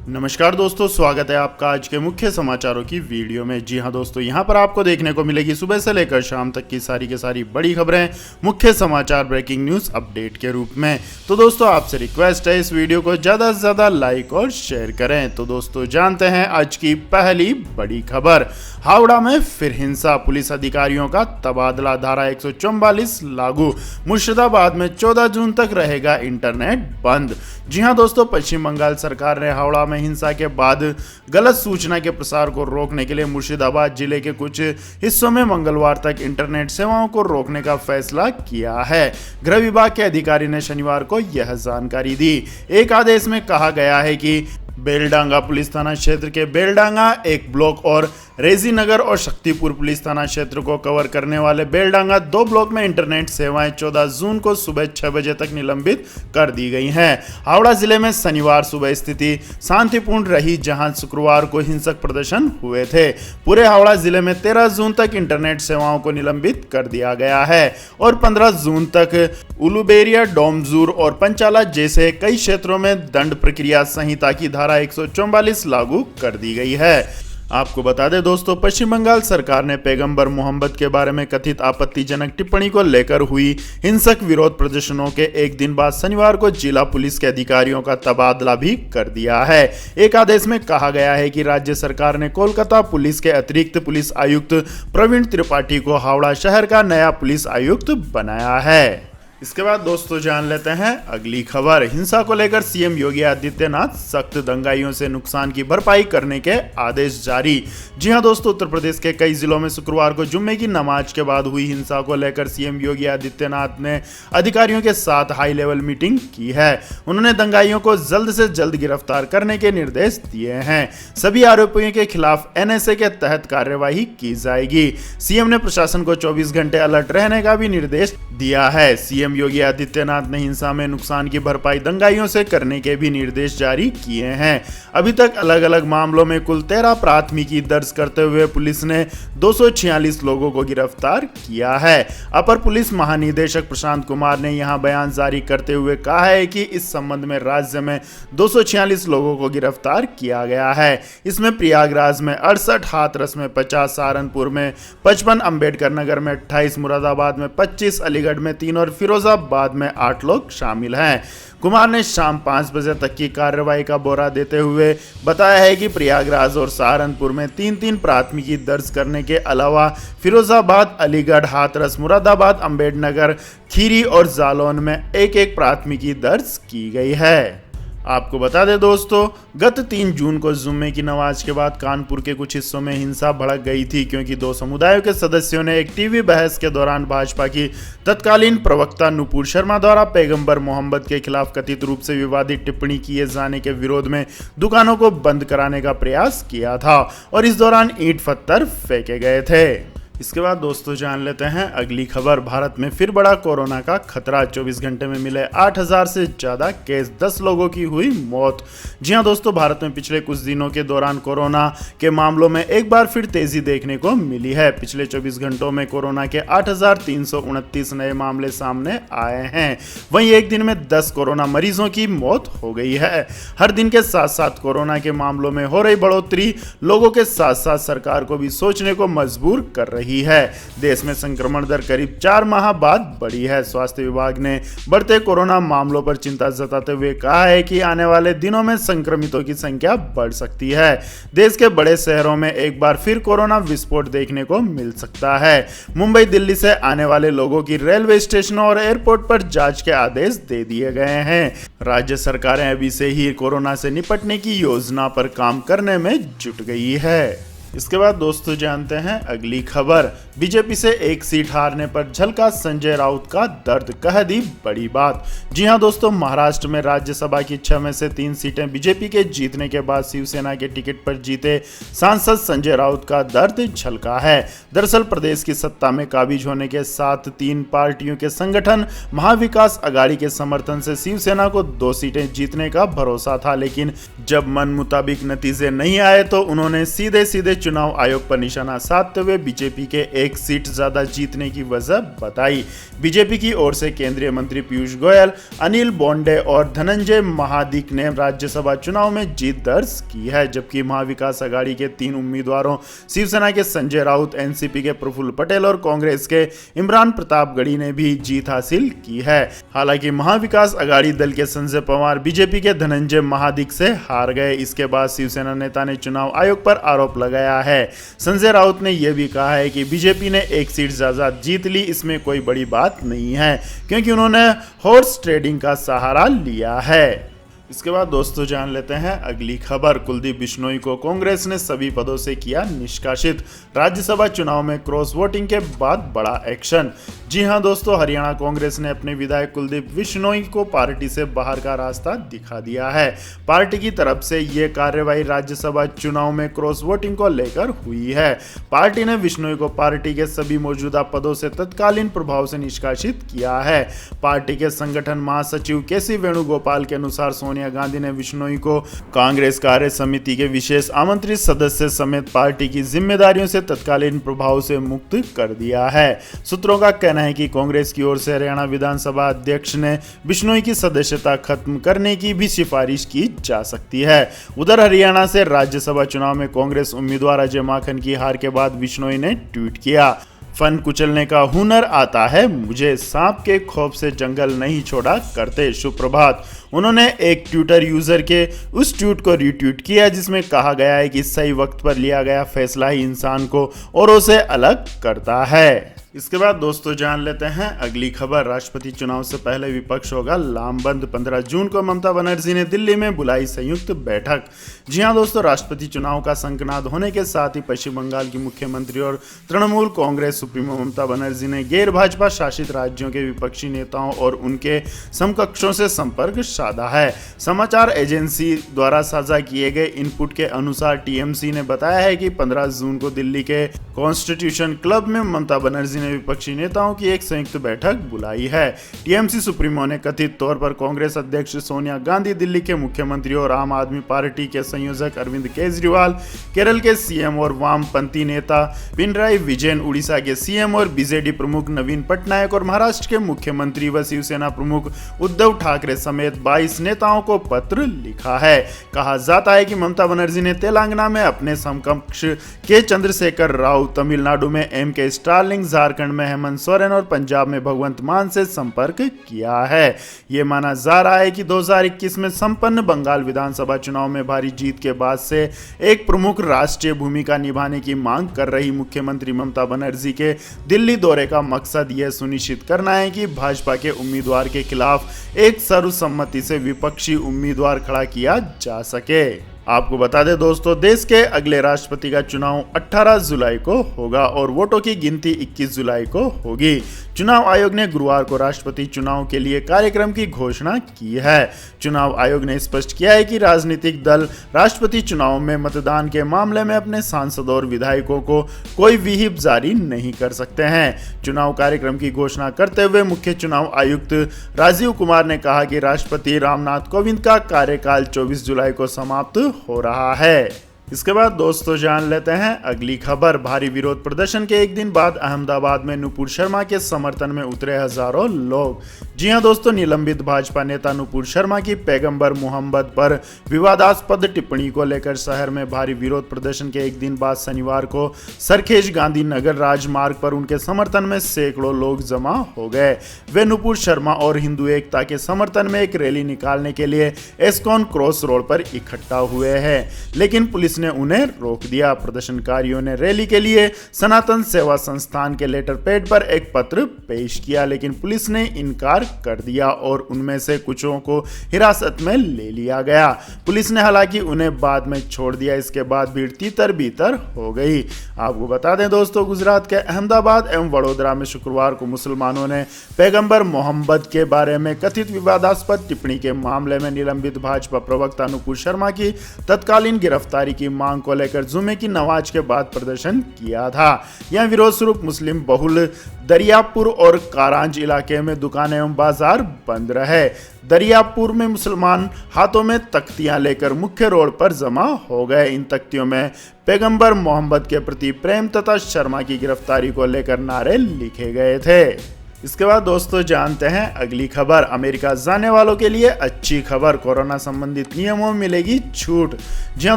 नमस्कार दोस्तों, स्वागत है आपका आज के मुख्य समाचारों की वीडियो में। जी हां दोस्तों, यहां पर आपको देखने को मिलेगी सुबह से लेकर शाम तक की सारी बड़ी खबरें मुख्य समाचार ब्रेकिंग न्यूज़ अपडेट के रूप में। तो दोस्तों आपसे रिक्वेस्ट है इस वीडियो को ज़्यादा से ज़्यादा लाइक और शेयर करें। तो दोस्तों जानते हैं आज की पहली बड़ी खबर। हावड़ा में फिर हिंसा, पुलिस अधिकारियों का तबादला, धारा 144 लागू। मुर्शिदाबाद में 14 जून तक रहेगा इंटरनेट बंद। जी हां दोस्तों, पश्चिम बंगाल सरकार ने हावड़ा में हिंसा के बाद गलत सूचना के प्रसार को रोकने के लिए मुर्शिदाबाद जिले के कुछ हिस्सों में मंगलवार तक इंटरनेट सेवाओं को रोकने का फैसला किया है। गृह विभाग के अधिकारी ने शनिवार को यह जानकारी दी। एक आदेश में कहा गया है कि बेलडांगा पुलिस थाना क्षेत्र के बेलडांगा एक ब्लॉक और रेजीनगर और शक्तिपुर पुलिस थाना क्षेत्र को कवर करने वाले बेलडांगा 2 ब्लॉक में इंटरनेट सेवाएं 14 जून को सुबह 6 बजे तक निलंबित कर दी गई हैं। हावड़ा जिले में शनिवार सुबह स्थिति शांतिपूर्ण रही, जहां शुक्रवार को हिंसक प्रदर्शन हुए थे। पूरे हावड़ा जिले में 13 जून तक इंटरनेट सेवाओं को निलंबित कर दिया गया है और 15 जून तक उलुबेरिया, डोमजूर और पंचाला जैसे कई क्षेत्रों में दंड प्रक्रिया संहिता की धारा 144 लागू कर दी गई है। आपको बता दें दोस्तों, पश्चिम बंगाल सरकार ने पैगंबर मोहम्मद के बारे में कथित आपत्तिजनक टिप्पणी को लेकर हुई हिंसक विरोध प्रदर्शनों के एक दिन बाद शनिवार को जिला पुलिस के अधिकारियों का तबादला भी कर दिया है। एक आदेश में कहा गया है कि राज्य सरकार ने कोलकाता पुलिस के अतिरिक्त पुलिस आयुक्त प्रवीण त्रिपाठी को हावड़ा शहर का नया पुलिस आयुक्त बनाया है। इसके बाद दोस्तों जान लेते हैं अगली खबर। हिंसा को लेकर सीएम योगी आदित्यनाथ सख्त, दंगाइयों से नुकसान की भरपाई करने के आदेश जारी। जी हां दोस्तों, उत्तर प्रदेश के कई जिलों में शुक्रवार को जुम्मे की नमाज के बाद हुई हिंसा को लेकर सीएम योगी आदित्यनाथ ने अधिकारियों के साथ हाई लेवल मीटिंग की है। उन्होंने दंगाइयों को जल्द से जल्द गिरफ्तार करने के निर्देश दिए हैं। सभी आरोपियों के खिलाफ एनएसए के तहत कार्यवाही की जाएगी। सीएम ने प्रशासन को 24 घंटे अलर्ट रहने का भी निर्देश दिया है। सीएम योगी आदित्यनाथ ने हिंसा में नुकसान की भरपाई दंगाइयों से करने के भी निर्देश जारी किए हैं। अभी तक अलग अलग मामलों में कुल 13 प्राथमिकी दर्ज करते हुए पुलिस ने 246 लोगों को गिरफ्तार किया है। अपर पुलिस महानिदेशक प्रशांत कुमार ने यहां बयान जारी करते हुए कहा है कि इस संबंध में राज्य में 246 लोगों को गिरफ्तार किया गया है। इसमें प्रयागराज में 68, हाथरस में 50, सहारनपुर में 55, अंबेडकर नगर में 28, मुरादाबाद में 25, अलीगढ़ में 3 और फिरोजाबाद में 8 लोग शामिल हैं। कुमार ने शाम 5 बजे तक की कार्रवाई का ब्यौरा देते हुए बताया है कि प्रयागराज और सहारनपुर में 3-3 प्राथमिकी दर्ज करने के अलावा फिरोजाबाद, अलीगढ़, हाथरस, मुरादाबाद, अंबेडकर, खीरी और जालौन में 1-1 प्राथमिकी दर्ज की गई है। आपको बता दें दोस्तों, गत 3 जून को जुम्मे की नमाज के बाद कानपुर के कुछ हिस्सों में हिंसा भड़क गई थी, क्योंकि 2 समुदायों के सदस्यों ने एक टीवी बहस के दौरान भाजपा की तत्कालीन प्रवक्ता नुपुर शर्मा द्वारा पैगंबर मोहम्मद के खिलाफ कथित रूप से विवादित टिप्पणी किए जाने के विरोध में दुकानों को बंद कराने का प्रयास किया था और इस दौरान ईंट पत्थर फेंके गए थे। इसके बाद दोस्तों जान लेते हैं अगली खबर। भारत में फिर बड़ा कोरोना का खतरा, 24 घंटे में मिले 8000 से ज़्यादा केस, 10 लोगों की हुई मौत। जी हां दोस्तों, भारत में पिछले कुछ दिनों के दौरान कोरोना के मामलों में एक बार फिर तेजी देखने को मिली है। पिछले 24 घंटों में कोरोना के 8329 नए मामले सामने आए हैं। वहीं एक दिन में 10 कोरोना मरीजों की मौत हो गई है। हर दिन के साथ साथ कोरोना के मामलों में हो रही बढ़ोतरी लोगों के साथ साथ सरकार को भी सोचने को मजबूर कर रही है। देश में संक्रमण दर करीब 4 माह बाद बढ़ी है। स्वास्थ्य विभाग ने बढ़ते कोरोना मामलों पर चिंता जताते हुए कहा है कि आने वाले दिनों में संक्रमितों की संख्या बढ़ सकती है। देश के बड़े शहरों में एक बार फिर कोरोना विस्फोट देखने को मिल सकता है। मुंबई, दिल्ली से आने वाले लोगों की रेलवे स्टेशनों और एयरपोर्ट पर जांच के आदेश दे दिए गए हैं। राज्य सरकारें अभी से ही कोरोना से निपटने की योजना पर काम करने में जुट गई है। इसके बाद दोस्तों जानते हैं अगली खबर। बीजेपी से एक सीट हारने पर झलका संजय राउत का दर्द, कह दी बड़ी बात। जी हां दोस्तों, महाराष्ट्र में राज्यसभा की 6 में से 3 सीटें बीजेपी के जीतने के बाद शिवसेना के टिकट पर जीते सांसद संजय राउत का दर्द झलका है। दरअसल प्रदेश की सत्ता में काबिज होने के साथ 3 पार्टियों के संगठन महाविकास अघाड़ी के समर्थन से शिवसेना को 2 सीटें जीतने का भरोसा था, लेकिन जब मन मुताबिक नतीजे नहीं आए तो उन्होंने सीधे चुनाव आयोग पर निशाना साधते हुए बीजेपी के एक सीट ज्यादा जीतने की वजह बताई। बीजेपी की ओर से केंद्रीय मंत्री पीयूष गोयल, अनिल बोंडे और धनंजय महाडिक ने राज्यसभा चुनाव में जीत दर्ज की है, जबकि महाविकास आघाड़ी के 3 उम्मीदवारों शिवसेना के संजय राउत, एनसीपी के प्रफुल्ल पटेल और कांग्रेस के इमरान प्रतापगढ़ी ने भी जीत हासिल की है। हालांकि महाविकास आघाड़ी दल के संजय पवार बीजेपी के धनंजय महाडिक से हार गए। इसके बाद शिवसेना नेता ने चुनाव आयोग पर आरोप लगाया है। संजय राउत ने यह भी कहा है कि बीजेपी ने एक सीट ज्यादा जीत ली, इसमें कोई बड़ी बात नहीं है क्योंकि उन्होंने हॉर्स ट्रेडिंग का सहारा लिया है। इसके बाद दोस्तों जान लेते हैं अगली खबर। कुलदीप बिश्नोई को कांग्रेस ने सभी पदों से किया निष्कासित। राज्यसभा चुनाव में क्रॉस वोटिंग के बाद बड़ा एक्शन। जी हां दोस्तों, हरियाणा कांग्रेस ने अपने विधायक कुलदीप बिश्नोई को पार्टी से बाहर का रास्ता दिखा दिया है। पार्टी की तरफ से यह कार्यवाही राज्यसभा चुनाव में क्रॉस वोटिंग को लेकर हुई है। पार्टी ने बिश्नोई को पार्टी के सभी मौजूदा पदों से तत्कालीन प्रभाव से निष्कासित किया है। पार्टी के संगठन महासचिव केसी वेणुगोपाल के अनुसार सोनिया गांधी ने बिश्नोई को कांग्रेस कार्य समिति के विशेष आमंत्रित सदस्य समेत पार्टी की जिम्मेदारियों से तत्कालीन प्रभाव से मुक्त कर दिया है। सूत्रों का कहना है कि कांग्रेस की ओर से हरियाणा विधानसभा अध्यक्ष ने बिश्नोई की सदस्यता खत्म करने की भी सिफारिश की जा सकती है। उधर हरियाणा से राज्यसभा चुनाव में कांग्रेस उम्मीदवार अजय माकन की हार के बाद बिश्नोई ने ट्वीट किया, फन कुचलने का हुनर आता है मुझे, सांप के खौफ से जंगल नहीं छोड़ा करते, शुभ प्रभात। उन्होंने एक ट्विटर यूजर के उस ट्वीट को रीट्वीट किया जिसमें कहा गया है कि सही वक्त पर लिया गया फैसला ही इंसान को औरों से अलग करता है। इसके बाद दोस्तों जान लेते हैं अगली खबर। राष्ट्रपति चुनाव से पहले विपक्ष होगा लामबंद। 15 जून को ममता बनर्जी ने दिल्ली में बुलाई संयुक्त बैठक। जी हां दोस्तों, राष्ट्रपति चुनाव का शंखनाद होने के साथ ही पश्चिम बंगाल की मुख्यमंत्री और तृणमूल कांग्रेस सुप्रीमो ममता बनर्जी ने गैर भाजपा शासित राज्यों के विपक्षी नेताओं और उनके समकक्षों से संपर्क साधा है। समाचार एजेंसी द्वारा साझा किए गए इनपुट के अनुसार टीएमसी ने बताया है कि 15 जून को दिल्ली के कॉन्स्टिट्यूशन क्लब में ममता बनर्जी ने विपक्षी नेताओं की एक संयुक्त बैठक बुलाई है। टीएमसी सुप्रीमो ने कथित तौर पर कांग्रेस अध्यक्ष सोनिया गांधी, दिल्ली के मुख्यमंत्री और आम आदमी पार्टी के संयोजक अरविंद केजरीवाल, केरल के सीएम और वामपंथी नेता पिनराई विजयन, उड़ीसा के सीएम और बीजेडी प्रमुख नवीन पटनायक और महाराष्ट्र के मुख्यमंत्री व शिवसेना प्रमुख उद्धव ठाकरे समेत 22 नेताओं को पत्र लिखा है। कहा जाता है कि ममता बनर्जी ने तेलंगाना में अपने समकक्ष के चंद्रशेखर राव, तमिलनाडु में एमके स्टालिन, झारखंड में हेमंत सोरेन और पंजाब में भगवंत मान से संपर्क किया है। यह माना जा रहा है कि 2021 में संपन्न बंगाल विधानसभा चुनाव में भारी जीत के बाद से एक प्रमुख राष्ट्रीय भूमिका निभाने की मांग कर रही मुख्यमंत्री ममता बनर्जी के दिल्ली दौरे का मकसद यह सुनिश्चित करना है कि भाजपा के उम्मीदवार के खिलाफ एक सर्वसम्मति से विपक्षी उम्मीदवार खड़ा किया जा सके। आपको बता दें दोस्तों, देश के अगले राष्ट्रपति का चुनाव 18 जुलाई को होगा और वोटों की गिनती 21 जुलाई को होगी। चुनाव आयोग ने गुरुवार को राष्ट्रपति चुनाव के लिए कार्यक्रम की घोषणा की है। चुनाव आयोग ने स्पष्ट किया है कि राजनीतिक दल राष्ट्रपति चुनाव में मतदान के मामले में अपने सांसदों और विधायकों को कोई विहिप जारी नहीं कर सकते हैं। चुनाव कार्यक्रम की घोषणा करते हुए मुख्य चुनाव आयुक्त राजीव कुमार ने कहा कि राष्ट्रपति रामनाथ कोविंद का कार्यकाल 24 जुलाई को समाप्त हो रहा है। इसके बाद दोस्तों जान लेते हैं अगली खबर। भारी विरोध प्रदर्शन के एक दिन बाद अहमदाबाद में नुपुर शर्मा के समर्थन में उतरे हजारों लोग। जी हां दोस्तों, निलंबित भाजपा नेता नुपुर शर्मा की पैगंबर मोहम्मद पर विवादास्पद टिप्पणी को लेकर शहर में भारी विरोध प्रदर्शन के एक दिन बाद शनिवार को सरखेज गांधी नगर राजमार्ग पर उनके समर्थन में सैकड़ों लोग जमा हो गए। वे नुपुर शर्मा और हिंदू एकता के समर्थन में एक रैली निकालने के लिए एस्कॉन क्रॉस रोड पर इकट्ठा हुए हैं, लेकिन पुलिस ने उन्हें रोक दिया। प्रदर्शनकारियों ने रैली के लिए सनातन सेवा संस्थान के लेटर पैड पर एक पत्र पेश किया, लेकिन पुलिस ने इनकार कर दिया और उनमें से कुछों को हिरासत में ले लिया गया। पुलिस ने हालांकि उन्हें बाद में छोड़ दिया। इसके बाद भीड़ तीतर बीतर हो गई। आपको बता दें दोस्तों, गुजरात के अहमदाबाद एवं वडोदरा में शुक्रवार को मुसलमानों ने पैगंबर मोहम्मद के बारे में कथित विवादास्पद टिप्पणी के मामले में निलंबित भाजपा प्रवक्ता नुपुर शर्मा की तत्कालीन गिरफ्तारी की मांग को लेकर जुमे की नमाज के बाद प्रदर्शन किया था। यह विरोध स्वरूप मुस्लिम बहुल दरियापुर और कारांज इलाके में दुकानें एवं बाजार बंद रहे। दरियापुर में मुसलमान हाथों में तख्तियां लेकर मुख्य रोड पर जमा हो गए। इन तख्तियों में पैगंबर मोहम्मद के प्रति प्रेम तथा शर्मा की गिरफ्तारी को लेकर नारे लिखे गए थे। इसके बाद दोस्तों जानते हैं अगली खबर। अमेरिका जाने वालों के लिए अच्छी खबर, कोरोना संबंधित नियमों में मिलेगी छूट। जी हां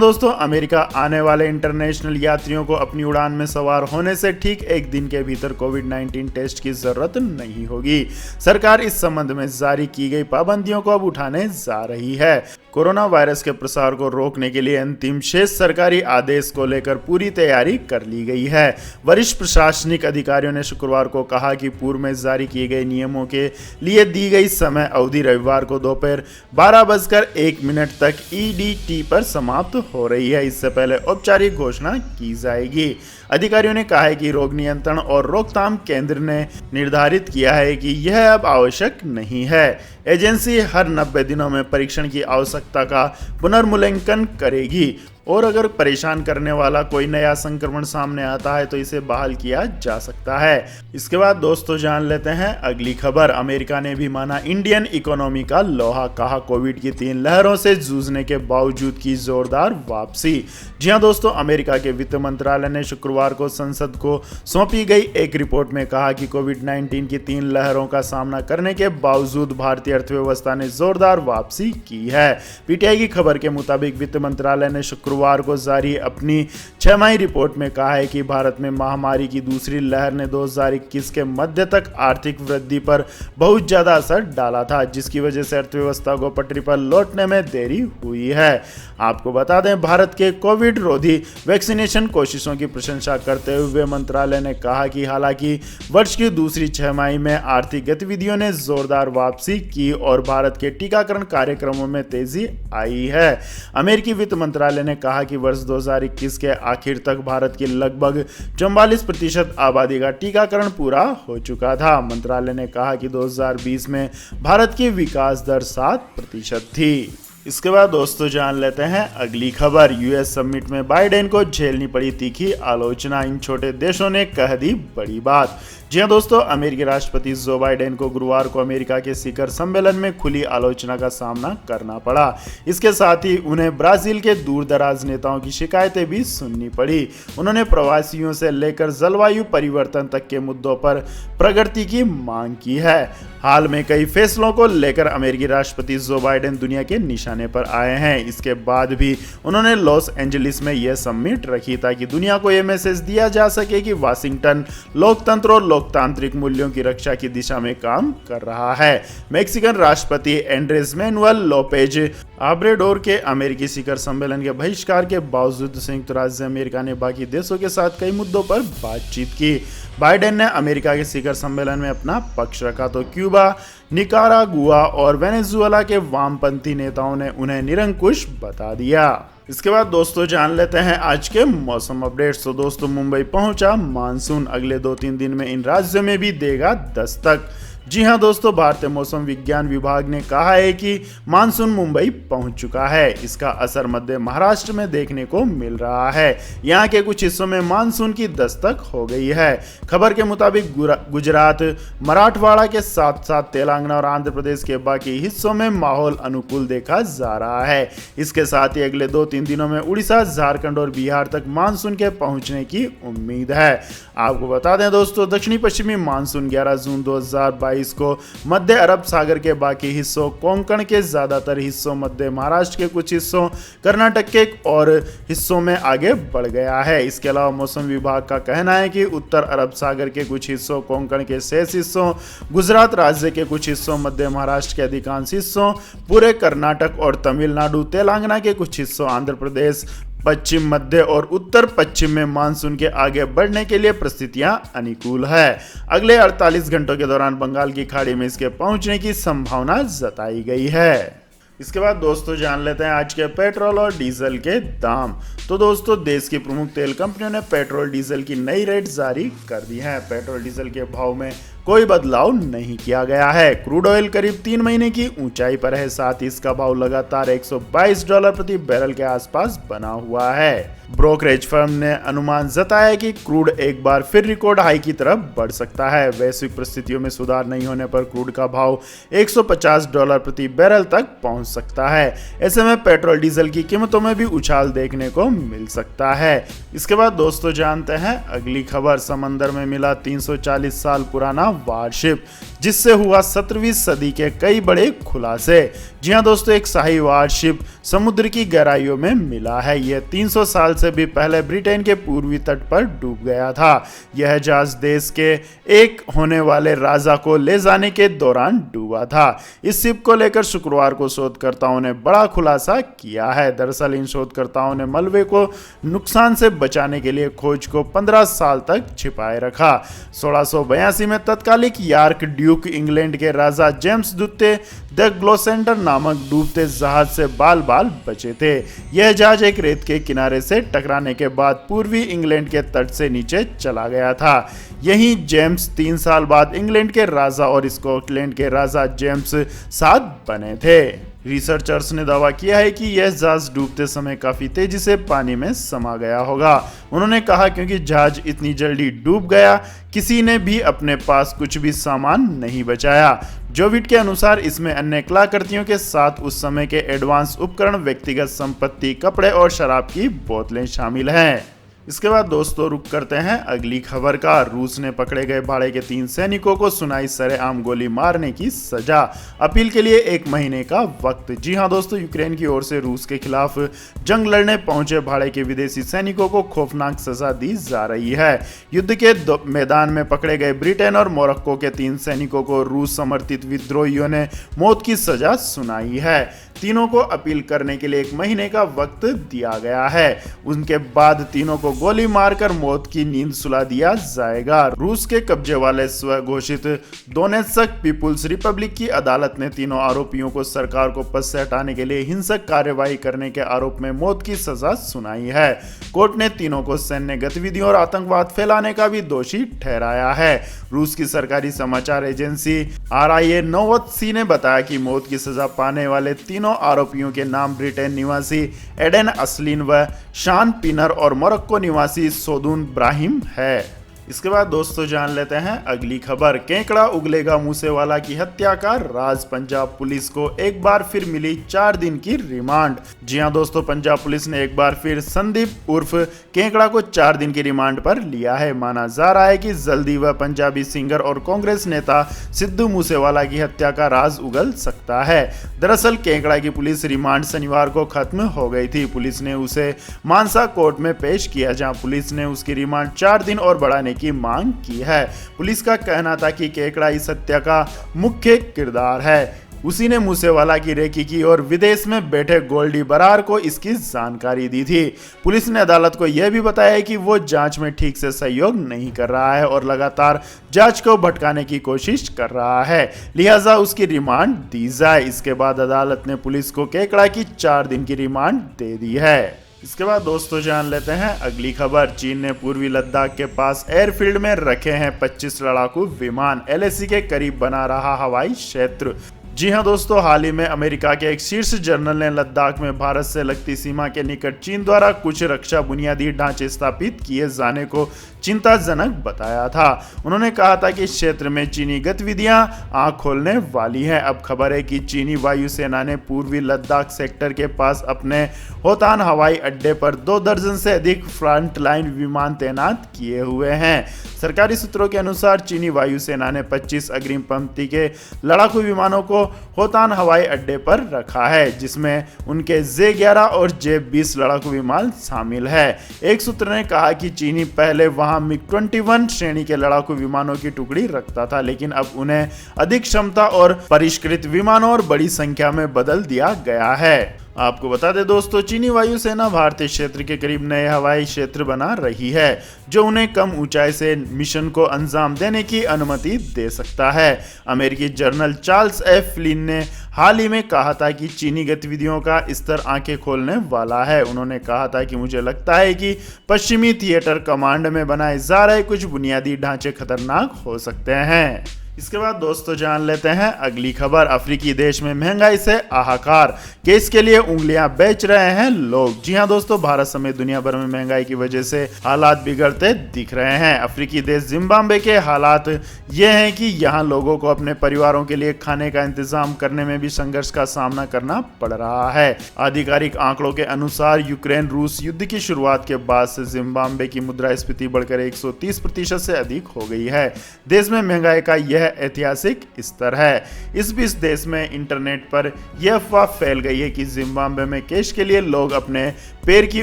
दोस्तों, अमेरिका आने वाले इंटरनेशनल यात्रियों को अपनी उड़ान में सवार होने से ठीक एक दिन के भीतर कोविड-19 टेस्ट की जरूरत नहीं होगी। सरकार इस संबंध में जारी की गई पाबंदियों को अब उठाने जा रही है। कोरोना वायरस के प्रसार को रोकने के लिए अंतिम शेष सरकारी आदेश को लेकर पूरी तैयारी कर ली गई है। वरिष्ठ प्रशासनिक अधिकारियों ने शुक्रवार को कहा कि पूर्व में जारी किए गए नियमों के लिए दी गई समय अवधि रविवार को दोपहर 12:01 तक EDT पर समाप्त हो रही है। इससे पहले औपचारिक घोषणा की जाएगी। अधिकारियों ने कहा है कि रोग नियंत्रण और रोकथाम केंद्र ने निर्धारित किया है कि यह अब आवश्यक नहीं है। एजेंसी हर 90 दिनों में परीक्षण की आवश्यकता का पुनर्मूल्यांकन करेगी और अगर परेशान करने वाला कोई नया संक्रमण सामने आता है तो इसे बहाल किया जा सकता है। इसके बाद दोस्तों जान लेते हैं अगली खबर। अमेरिका ने भी माना इंडियन इकोनॉमी का लोहा, कहा कोविड की 3 लहरों से जूझने के बावजूद की जोरदार वापसी। जी हां दोस्तों, अमेरिका के वित्त मंत्रालय ने शुक्रवार को संसद को सौंपी गई एक रिपोर्ट में कहा कि कोविड-19 की 3 लहरों का सामना करने के बावजूद भारतीय अर्थव्यवस्था ने जोरदार वापसी की है। पीटीआई की खबर के मुताबिक वित्त मंत्रालय ने शुक्रवार को जारी अपनी 6 रिपोर्ट में कहा है कि भारत में महामारी की दूसरी लहर ने 2021 के मध्य तक आर्थिक वृद्धि पर बहुत ज्यादा असर डाला था, जिसकी वजह से अर्थव्यवस्था को पटरी पर लौटने में देरी हुई है। आपको बता दें, भारत के कोविड रोधी वैक्सीनेशन कोशिशों की प्रशंसा करते हुए मंत्रालय ने कहा कि हालांकि वर्ष की दूसरी 6 में आर्थिक गतिविधियों ने जोरदार वापसी की और भारत के टीकाकरण कार्यक्रमों में तेजी आई है। अमेरिकी वित्त मंत्रालय ने कहा कि वर्ष 2021 के आखिर तक भारत की लगभग 44% आबादी का टीकाकरण पूरा हो चुका था। मंत्रालय ने कहा कि 2020 में भारत की विकास दर 7% थी। इसके बाद दोस्तों जान लेते हैं अगली खबर। यूएस समिट में बाइडेन को झेलनी पड़ी तीखी आलोचना, इन छोटे देशों ने कह दी बड़ी बात। जी हां दोस्तों, अमेरिकी राष्ट्रपति जो बाइडेन को गुरुवार को अमेरिका के शिखर सम्मेलन में खुली आलोचना का सामना करना पड़ा। इसके साथ ही उन्हें ब्राजील के दूर दराज नेताओं की शिकायतें भी सुननी पड़ी। उन्होंने प्रवासियों से लेकर जलवायु परिवर्तन तक के मुद्दों पर प्रगति की मांग की है। हाल में कई फैसलों को लेकर अमेरिकी राष्ट्रपति जो बाइडेन दुनिया के निशाने पर आए हैं। इसके बाद भी उन्होंने लॉस एंजलिस में यह समिट रखी ताकि दुनिया को यह मैसेज दिया जा सके कि वाशिंगटन लोकतंत्र और लोकतांत्रिक मूल्यों की रक्षा की दिशा में काम कर रहा है। मैक्सिकन राष्ट्रपति एंड्रेस मैनुअल लोपेज ऑब्रेडोर के अमेरिकी शिखर सम्मेलन के बहिष्कार के बावजूद संयुक्त राज्य अमेरिका ने बाकी देशों के साथ कई मुद्दों पर बातचीत की। बाइडेन ने अमेरिका के शिखर सम्मेलन में अपना पक्ष रखा तो क्यूबा, निकारागुआ और वेनेजुएला के वामपंथी नेताओं ने उन्हें निरंकुश बता दिया। इसके बाद दोस्तों जान लेते हैं आज के मौसम अपडेट्स। तो दोस्तों मुंबई पहुंचा मानसून, अगले 2-3 दिन में इन राज्यों में भी देगा दस्तक। जी हां दोस्तों, भारतीय मौसम विज्ञान विभाग ने कहा है कि मानसून मुंबई पहुंच चुका है। इसका असर मध्य महाराष्ट्र में देखने को मिल रहा है। यहां के कुछ हिस्सों में मानसून की दस्तक हो गई है। खबर के मुताबिक गुजरात, मराठवाड़ा के साथ साथ तेलंगाना और आंध्र प्रदेश के बाकी हिस्सों में माहौल अनुकूल देखा जा रहा है। इसके साथ ही अगले 2-3 दिनों में उड़ीसा, झारखंड और बिहार तक मानसून के पहुंचने की उम्मीद है। आपको बता दें दोस्तों, दक्षिणी पश्चिमी मानसून 11 जून 2022 को मध्य अरब सागर के बाकी हिस्सों, कोंकण के ज्यादातर हिस्सों, मध्य महाराष्ट्र के कुछ हिस्सों, कर्नाटक के और हिस्सों में आगे बढ़ गया है। इसके अलावा मौसम विभाग का कहना है कि उत्तर अरब सागर के कुछ हिस्सों, कोंकण के शेष हिस्सों, गुजरात राज्य के कुछ हिस्सों, मध्य महाराष्ट्र के अधिकांश हिस्सों, पूरे कर्नाटक और तमिलनाडु, तेलंगाना के कुछ हिस्सों, आंध्र प्रदेश, पश्चिम, मध्य और उत्तर पश्चिम में मानसून के आगे बढ़ने के लिए परिस्थितियां अनुकूल है। अगले 48 घंटों के दौरान बंगाल की खाड़ी में इसके पहुंचने की संभावना जताई गई है। इसके बाद दोस्तों जान लेते हैं आज के पेट्रोल और डीजल के दाम। तो दोस्तों, देश की प्रमुख तेल कंपनियों ने पेट्रोल डीजल की नई रेट जारी कर दी है। पेट्रोल डीजल के भाव में कोई बदलाव नहीं किया गया है। क्रूड ऑयल करीब 3 महीने की ऊंचाई पर है, साथ ही इसका भाव लगातार $122 प्रति बैरल के आसपास बना हुआ है। ब्रोकरेज फर्म ने अनुमान जताया कि क्रूड एक बार फिर रिकॉर्ड हाई की तरफ बढ़ सकता है। वैश्विक परिस्थितियों में सुधार नहीं होने पर क्रूड का भाव $150 प्रति बैरल तक पहुंच सकता है। ऐसे में पेट्रोल डीजल की कीमतों में भी उछाल देखने को मिल सकता है। इसके बाद दोस्तों जानते हैं अगली खबर। समंदर में मिला 340 साल पुराना वारशिप, जिससे हुआ 17वीं सदी के कई बड़े खुलासे। जी हां दोस्तों, एक शाही वारशिप समुद्र की गहराइयों में मिला है। यह 300 साल से भी पहले ब्रिटेन के पूर्वी तट पर डूब गया था। यह जहाज देश के एक होने वाले राजा को ले जाने के दौरान डूबा था। इस शिप को लेकर शुक्रवार को शोधकर्ताओं ने बड़ा खुलासा किया है। दरअसल इन शोधकर्ताओं ने मलबे को नुकसान से बचाने के लिए खोज को 15 साल तक छिपाए रखा। 1682 में तत्कालिक यॉर्क ड्यूक इंग्लैंड के राजा जेम्स द्वितीय द ग्लोसेंडर नामक डूबते जहाज से बाल बाल बचे थे। यह जहाज एक रेत के किनारे से टकराने के बाद पूर्वी इंग्लैंड के तट से नीचे चला गया था। यहीं जेम्स 3 साल बाद इंग्लैंड के राजा और स्कॉटलैंड के राजा जेम्स 7 बने थे। रिसर्चर्स ने दावा किया है कि यह जहाज डूबते समय काफी तेजी से पानी में समा गया होगा। उन्होंने कहा क्योंकि जहाज इतनी जल्दी डूब गया, किसी ने भी अपने पास कुछ भी सामान नहीं बचाया। जोविट के अनुसार इसमें अन्य कलाकृतियों के साथ उस समय के एडवांस उपकरण, व्यक्तिगत संपत्ति, कपड़े और शराब की बोतलें शामिल हैं। इसके बाद दोस्तों रुक करते हैं अगली खबर का। रूस ने पकड़े गए भाड़े के 3 सैनिकों को सुनाई सरेआम गोली मारने की सजा, अपील के लिए 1 महीने का वक्त। जी हां दोस्तों, यूक्रेन की ओर से रूस के खिलाफ जंग लड़ने पहुंचे भाड़े के विदेशी सैनिकों को खौफनाक सजा दी जा रही है। युद्ध के मैदान में पकड़े गए ब्रिटेन और मोरक्को के 3 सैनिकों को रूस समर्थित विद्रोहियों ने मौत की सजा सुनाई है। तीनों को अपील करने के लिए 1 महीने का वक्त दिया गया है। उनके बाद तीनों को गोली मारकर मौत की नींद सुला दिया जाएगा। रूस के कब्जे वाले स्वघोषित दोनेत्स्क पीपुल्स रिपब्लिक की अदालत ने तीनों आरोपियों को सरकार को पद से हटाने के लिए हिंसक कार्यवाही करने के आरोप में मौत की सजा सुनाई है। कोर्ट ने तीनों को सैन्य गतिविधियों और आतंकवाद फैलाने का भी दोषी ठहराया है। रूस की सरकारी समाचार एजेंसी RIA नोवोत्सी ने बताया कि मौत की सजा पाने वाले तीनों आरोपियों के नाम ब्रिटेन निवासी एडेन असलिन व शान पिनर और मोरक्को निवासी सोदून ब्राहिम है। इसके बाद दोस्तों जान लेते हैं अगली खबर। केकड़ा उगलेगा मूसेवाला की हत्या का राज, पंजाब पुलिस को एक बार फिर मिली 4 दिन की रिमांड। जी हां दोस्तों, पंजाब पुलिस ने एक बार फिर संदीप उर्फ केकड़ा को 4 दिन की रिमांड पर लिया है। माना जा रहा है कि जल्दी वह पंजाबी सिंगर और कांग्रेस नेता सिद्धू मूसेवाला की हत्या का राज उगल सकता है। दरअसल केकड़ा की पुलिस रिमांड शनिवार को खत्म हो गई थी। पुलिस ने उसे मानसा कोर्ट में पेश किया, जहां पुलिस ने उसकी रिमांड 4 दिन और बढ़ाने की मांग की है। पुलिस का कहना था कि केकड़ा इस हत्या का मुख्य किरदार है। उसी ने मूसेवाला की रेकी की और विदेश में बैठे गोल्डी बरार को इसकी जानकारी दी थी। पुलिस ने अदालत को यह भी बताया कि वो जांच में ठीक से सहयोग नहीं कर रहा है और लगातार जांच को भटकाने की कोशिश कर रहा है, लिहाजा उसकी रिमांड दी जाए। इसके बाद अदालत ने पुलिस को केकड़ा की 4 दिन की रिमांड दे दी है। इसके बाद दोस्तों जान लेते हैं अगली खबर। चीन ने पूर्वी लद्दाख के पास एयरफील्ड में रखे हैं 25 लड़ाकू विमान, LAC के करीब बना रहा हवाई क्षेत्र। जी हां दोस्तों, हाल ही में अमेरिका के एक शीर्ष जनरल ने लद्दाख में भारत से लगती सीमा के निकट चीन द्वारा कुछ रक्षा बुनियादी ढांचे स्थापित किए जाने को चिंताजनक बताया था। उन्होंने कहा था कि इस क्षेत्र में चीनी गतिविधियां आंख खोलने वाली हैं। अब खबर है कि चीनी वायुसेना ने पूर्वी लद्दाख सेक्टर के पास अपने होतान हवाई अड्डे पर 2 दर्जन से अधिक फ्रंटलाइन विमान तैनात किए हुए हैं। सरकारी सूत्रों के अनुसार चीनी वायुसेना ने 25 अग्रिम पंक्ति के लड़ाकू विमानों को होतान हवाई अड्डे पर रखा है, जिसमें उनके J-11 और J-20 लड़ाकू विमान शामिल है। एक सूत्र ने कहा कि चीनी पहले वहां MiG-21 श्रेणी के लड़ाकू विमानों की टुकड़ी रखता था, लेकिन अब उन्हें अधिक क्षमता और परिष्कृत विमानों और बड़ी संख्या में बदल दिया गया है। आपको बता दें दोस्तों, चीनी वायुसेना भारतीय क्षेत्र के करीब नए हवाई क्षेत्र बना रही है जो उन्हें कम ऊंचाई से मिशन को अंजाम देने की अनुमति दे सकता है। अमेरिकी जर्नल चार्ल्स एफ फ्लिन ने हाल ही में कहा था कि चीनी गतिविधियों का स्तर आंखें खोलने वाला है। उन्होंने कहा था कि मुझे लगता है कि पश्चिमी थिएटर कमांड में बनाए जा रहे कुछ बुनियादी ढांचे खतरनाक हो सकते हैं। इसके बाद दोस्तों जान लेते हैं अगली खबर। अफ्रीकी देश में महंगाई से हाहाकार, केस के लिए उंगलियां बेच रहे हैं लोग। जी हां दोस्तों, भारत समेत दुनिया भर में महंगाई की वजह से हालात बिगड़ते दिख रहे हैं। अफ्रीकी देश जिम्बाब्वे के हालात ये हैं कि यहां लोगों को अपने परिवारों के लिए खाने का इंतजाम करने में भी संघर्ष का सामना करना पड़ रहा है। आधिकारिक आंकड़ों के अनुसार यूक्रेन रूस युद्ध की शुरुआत के बाद से जिम्बाब्वे की मुद्रास्फीति बढ़कर 130% से अधिक हो गई है। देश में महंगाई का यह ऐतिहासिक स्तर है। इस बीच देश में इंटरनेट पर यह अफवाह फैल गई है कि जिम्बाब्वे में कैश के लिए लोग अपने पैर की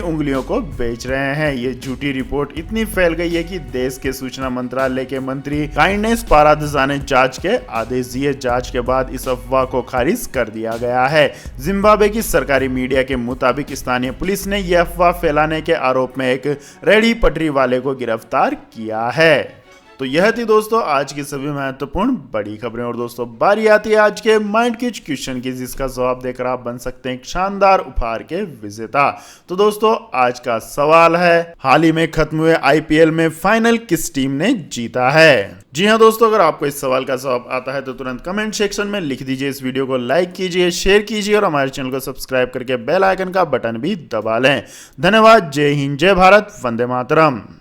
उंगलियों को बेच रहे हैं। ये झूठी रिपोर्ट इतनी फैल गई है कि देश के सूचना मंत्रालय के मंत्री काइंडनेस पारादजा ने जांच के आदेश दिए। जांच के बाद इस अफवाह को खारिज कर दिया गया है। जिम्बाब्वे की सरकारी मीडिया के मुताबिक स्थानीय पुलिस ने यह अफवाह फैलाने के आरोप में एक रेहड़ी पटरी वाले को गिरफ्तार किया है। तो यह थी दोस्तों आज की सभी महत्वपूर्ण बड़ी खबरें। और दोस्तों बारी आती है आज के माइंड किच क्वेश्चन की, जिसका जवाब देकर आप बन सकते हैं एक शानदार उपहार के विजेता। तो दोस्तों आज का सवाल है, हाल ही में खत्म हुए आईपीएल में फाइनल किस टीम ने जीता है? जी हां दोस्तों, अगर आपको इस सवाल का जवाब आता है तो तुरंत कमेंट सेक्शन में लिख दीजिए। इस वीडियो को लाइक कीजिए, शेयर कीजिए और हमारे चैनल को सब्सक्राइब करके बेल आइकन का बटन भी दबा लें। धन्यवाद। जय हिंद, जय भारत, वंदे मातरम।